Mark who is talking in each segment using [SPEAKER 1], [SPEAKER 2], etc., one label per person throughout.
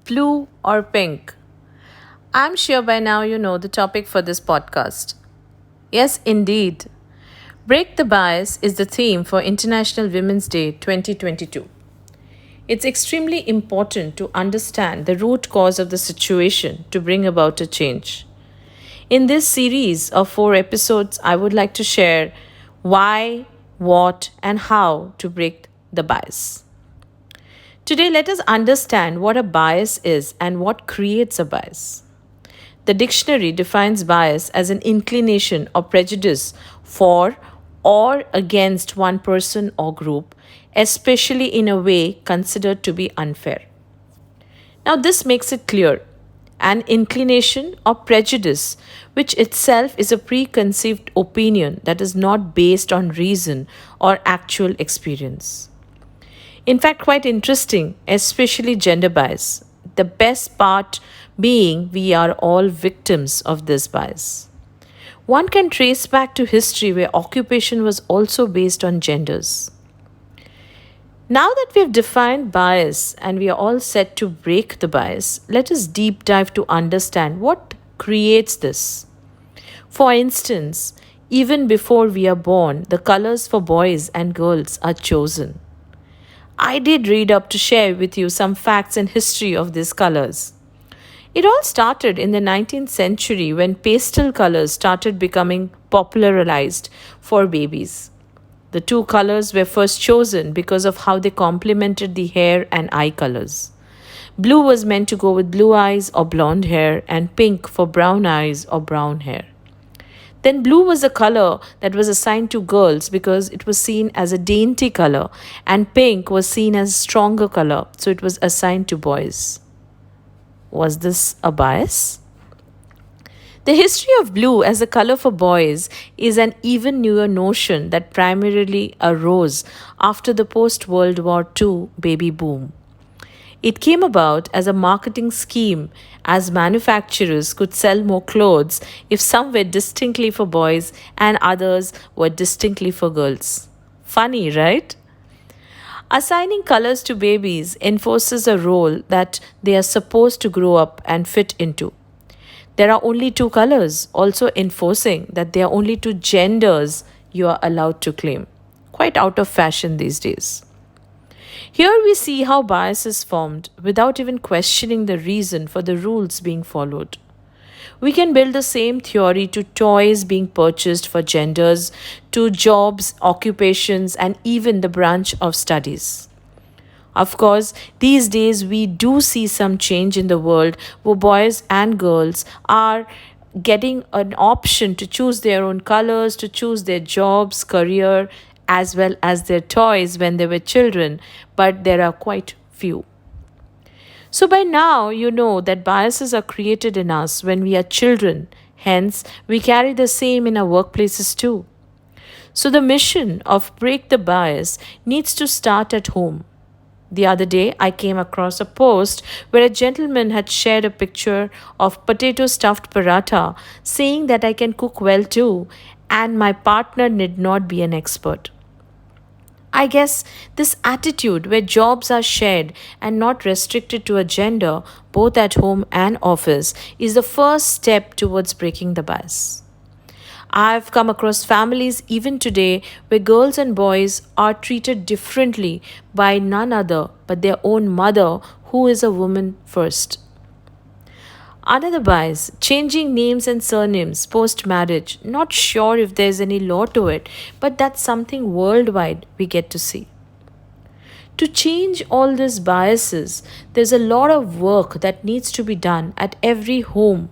[SPEAKER 1] blue or pink? I'm sure by now you know the topic for this podcast. Yes, indeed. Break the Bias is the theme for International Women's Day 2022. It's extremely important to understand the root cause of the situation to bring about a change. In this series of 4 episodes, I would like to share why, what, and how to break the bias. Today, let us understand what a bias is and what creates a bias. The dictionary defines bias as an inclination or prejudice for or against one person or group, especially in a way considered to be unfair. Now, this makes it clear an inclination or prejudice, which itself is a preconceived opinion that is not based on reason or actual experience. In fact, quite interesting, especially gender bias. The best part being we are all victims of this bias. One can trace back to history where occupation was also based on genders. Now that we have defined bias and we are all set to break the bias, let us deep dive to understand what creates this. For instance, even before we are born, the colors for boys and girls are chosen. I did read up to share with you some facts and history of these colors. It all started in the 19th century when pastel colors started becoming popularized for babies. The two colors were first chosen because of how they complemented the hair and eye colors. Blue was meant to go with blue eyes or blonde hair, and pink for brown eyes or brown hair. Then blue was a color that was assigned to girls because it was seen as a dainty color, and pink was seen as a stronger color, so it was assigned to boys. Was this a bias? The history of blue as a color for boys is an even newer notion that primarily arose after the post World War II baby boom. It came about as a marketing scheme as manufacturers could sell more clothes if some were distinctly for boys and others were distinctly for girls. Funny, right? Assigning colors to babies enforces a role that they are supposed to grow up and fit into. There are only two colors, also enforcing that there are only two genders you are allowed to claim. Quite out of fashion these days. Here we see how bias is formed without even questioning the reason for the rules being followed. We can build the same theory to toys being purchased for genders, to jobs, occupations, and even the branch of studies. Of course, these days we do see some change in the world where boys and girls are getting an option to choose their own colors, to choose their jobs, career, as well as their toys when they were children, but there are quite few. So by now, you know that biases are created in us when we are children. Hence, we carry the same in our workplaces too. So the mission of Break the Bias needs to start at home. The other day, I came across a post where a gentleman had shared a picture of potato stuffed paratha, saying that I can cook well too, and my partner need not be an expert. I guess this attitude where jobs are shared and not restricted to a gender, both at home and office, is the first step towards breaking the bias. I've come across families even today where girls and boys are treated differently by none other but their own mother, who is a woman first. Another bias, changing names and surnames post marriage. Not sure if there's any law to it, but that's something worldwide we get to see. To change all these biases, there's a lot of work that needs to be done at every home.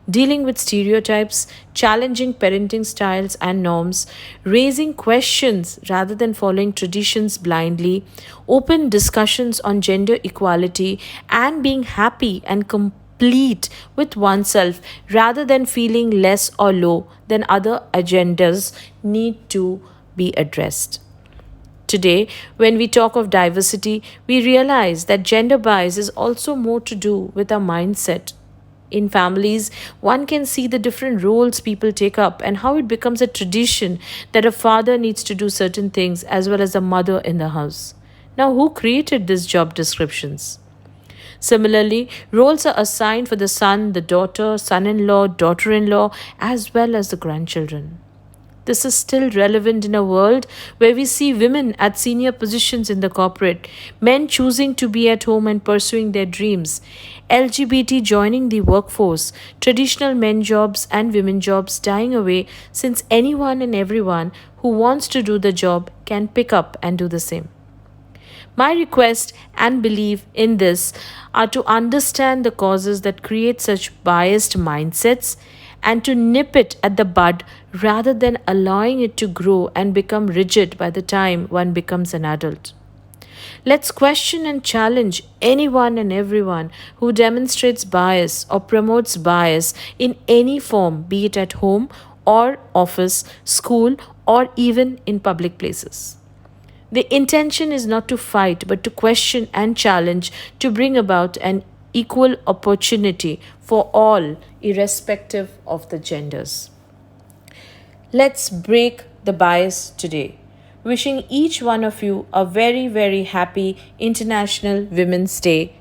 [SPEAKER 1] Dealing with stereotypes, challenging parenting styles and norms, raising questions rather than following traditions blindly, open discussions on gender equality, and being happy and complete with oneself rather than feeling less or low than other agendas need to be addressed. Today, when we talk of diversity, we realize that gender bias is also more to do with our mindset. In families, one can see the different roles people take up and how it becomes a tradition that a father needs to do certain things as well as a mother in the house. Now, who created these job descriptions? Similarly, roles are assigned for the son, the daughter, son in law, daughter in law, as well as the grandchildren. This is still relevant in a world where we see women at senior positions in the corporate, men choosing to be at home and pursuing their dreams, LGBT joining the workforce, traditional men jobs and women jobs dying away since anyone and everyone who wants to do the job can pick up and do the same. My request and belief in this are to understand the causes that create such biased mindsets and to nip it at the bud rather than allowing it to grow and become rigid by the time one becomes an adult. Let's question and challenge anyone and everyone who demonstrates bias or promotes bias in any form, be it at home or office, school, or even in public places. The intention is not to fight, but to question and challenge to bring about an equal opportunity for all, irrespective of the genders. Let's break the bias today. Wishing each one of you a very, very happy International Women's Day